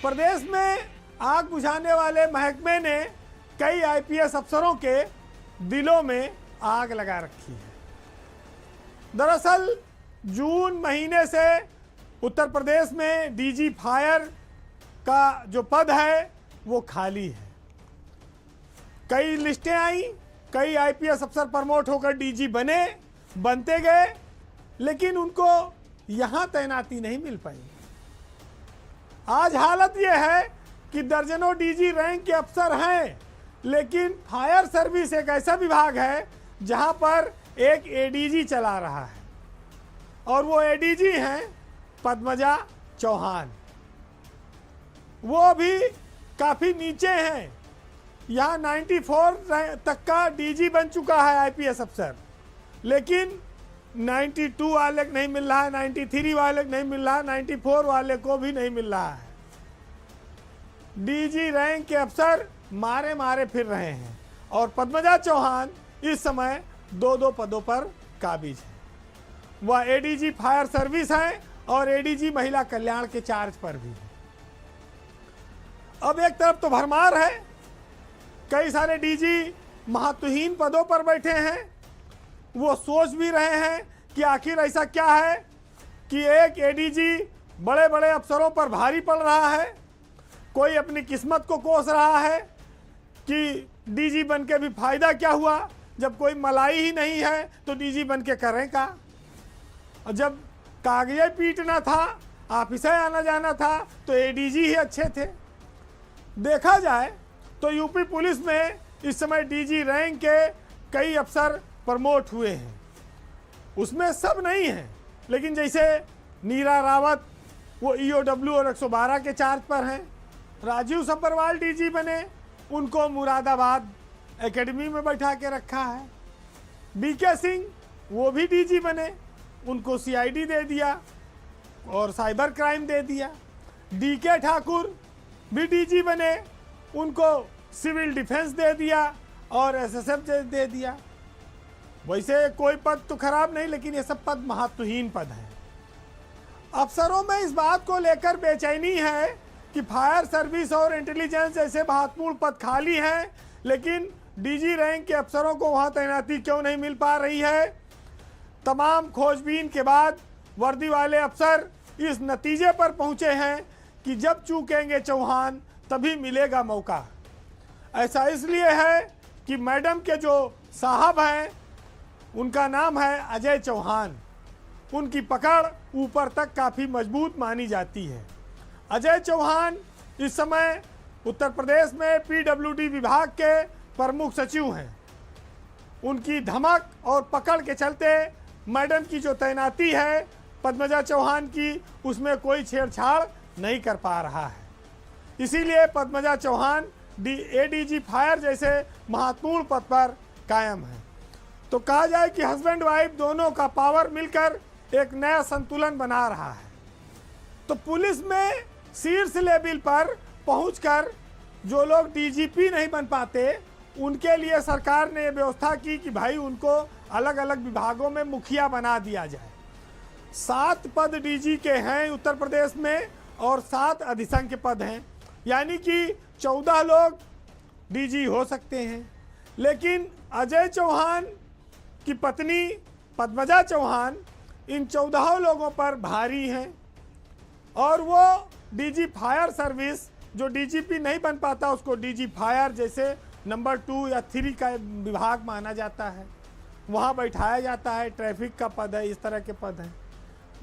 प्रदेश में आग बुझाने वाले महकमे ने कई आईपीएस अफसरों के दिलों में आग लगा रखी है। दरअसल जून महीने से उत्तर प्रदेश में डीजी फायर का जो पद है वो खाली है। कई लिस्टें आई, कई आईपीएस अफसर प्रमोट होकर डीजी बनते गए, लेकिन उनको यहां तैनाती नहीं मिल पाई। आज हालत यह है कि दर्जनों डीजी रैंक के अफसर हैं, लेकिन फायर सर्विस एक ऐसा विभाग है जहां पर एक एडीजी चला रहा है और वो एडीजी हैं पद्मजा चौहान। वो भी काफ़ी नीचे हैं, यहाँ 94 तक का डीजी बन चुका है आईपीएस अफसर, लेकिन 92 वाले को नहीं मिल रहा है, 93 वाले को नहीं मिल रहा है, 94 वाले को भी नहीं मिल रहा है। डीजी रैंक के अफसर मारे मारे फिर रहे हैं और पद्मजा चौहान इस समय 2-2 पदों पर काबिज है। वह एडीजी फायर सर्विस है और एडीजी महिला कल्याण के चार्ज पर भी है। अब एक तरफ तो भरमार है, कई सारे डीजी महत्वहीन पदों पर बैठे हैं। वो सोच भी रहे हैं कि आखिर ऐसा क्या है कि एक एडीजी बड़े बड़े अफसरों पर भारी पड़ रहा है। कोई अपनी किस्मत को कोस रहा है कि डीजी बन के भी फायदा क्या हुआ, जब कोई मलाई ही नहीं है तो डीजी बन के करें का। और जब कागज पीटना था, ऑफिसे आना जाना था, तो एडीजी ही अच्छे थे। देखा जाए तो यूपी पुलिस में इस समय डीजी रैंक के कई अफसर प्रमोट हुए हैं। उसमें सब नहीं हैं, लेकिन जैसे नीरा रावत वो ईओडब्ल्यू और 112 के चार्ज पर हैं। राजीव सब्बरवाल डीजी बने, उनको मुरादाबाद एकेडमी में बैठा के रखा है। बीके सिंह वो भी डीजी बने, उनको सीआईडी दे दिया और साइबर क्राइम दे दिया। डीके ठाकुर भी डीजी बने, उनको सिविल डिफेंस दे दिया और एसएसएफ दे दिया। वैसे कोई पद तो खराब नहीं, लेकिन ये सब पद महत्वहीन पद हैं। अफसरों में इस बात को लेकर बेचैनी है कि फायर सर्विस और इंटेलिजेंस जैसे महत्वपूर्ण पद खाली हैं, लेकिन डीजी रैंक के अफसरों को वहां तैनाती क्यों नहीं मिल पा रही है। तमाम खोजबीन के बाद वर्दी वाले अफसर इस नतीजे पर पहुंचे हैं कि जब चूकेंगे चौहान तभी मिलेगा मौका। ऐसा इसलिए है कि मैडम के जो साहब हैं उनका नाम है अजय चौहान। उनकी पकड़ ऊपर तक काफ़ी मजबूत मानी जाती है। अजय चौहान इस समय उत्तर प्रदेश में पीडब्ल्यूडी विभाग के प्रमुख सचिव हैं। उनकी धमक और पकड़ के चलते मैडम की जो तैनाती है पद्मजा चौहान की, उसमें कोई छेड़छाड़ नहीं कर पा रहा है। इसीलिए पद्मजा चौहान एडीजी फायर जैसे महत्वपूर्ण पद पर कायम है। तो कहा जाए कि हस्बैंड वाइफ दोनों का पावर मिलकर एक नया संतुलन बना रहा है। तो पुलिस में शीर्ष लेवल पर पहुंचकर जो लोग डीजीपी नहीं बन पाते, उनके लिए सरकार ने व्यवस्था की कि भाई उनको अलग अलग विभागों में मुखिया बना दिया जाए। 7 पद डीजी के हैं उत्तर प्रदेश में और 7 अधिसंख्य पद हैं, यानी कि 14 लोग डीजी हो सकते हैं। लेकिन अजय चौहान की पत्नी पद्मजा चौहान इन 14 लोगों पर भारी हैं और वो डीजी फायर सर्विस, जो डीजीपी नहीं बन पाता उसको डीजी फायर जैसे नंबर 2 या 3 का विभाग माना जाता है, वहाँ बैठाया जाता है। ट्रैफिक का पद है, इस तरह के पद हैं,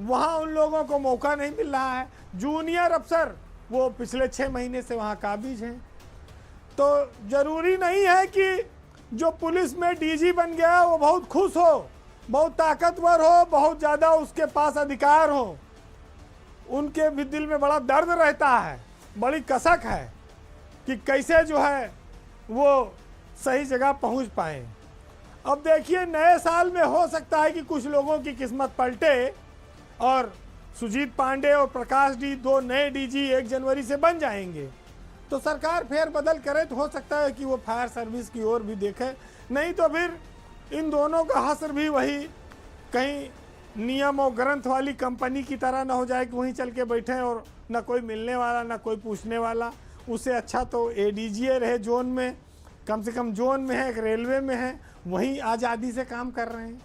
वहाँ उन लोगों को मौका नहीं मिल रहा है। जूनियर अफसर वो पिछले 6 महीने से वहाँ काबिज हैं। तो ज़रूरी नहीं है कि जो पुलिस में डीजी बन गया वो बहुत खुश हो, बहुत ताकतवर हो, बहुत ज़्यादा उसके पास अधिकार हो। उनके भी दिल में बड़ा दर्द रहता है, बड़ी कसक है कि कैसे जो है वो सही जगह पहुंच पाए। अब देखिए नए साल में हो सकता है कि कुछ लोगों की किस्मत पलटे और सुजीत पांडे और प्रकाश डी 2 नए डीजी 1 जनवरी से बन जाएंगे। तो सरकार फेर बदल करे तो हो सकता है कि वो फायर सर्विस की ओर भी देखे, नहीं तो फिर इन दोनों का हसर भी वही कहीं नियम और ग्रंथ वाली कंपनी की तरह ना हो जाए कि वहीं चल के बैठें और ना कोई मिलने वाला, ना कोई पूछने वाला। उससे अच्छा तो एडीजी रहे जोन में, कम से कम जोन में है, एक रेलवे में है, वहीं आज़ादी से काम कर रहे हैं।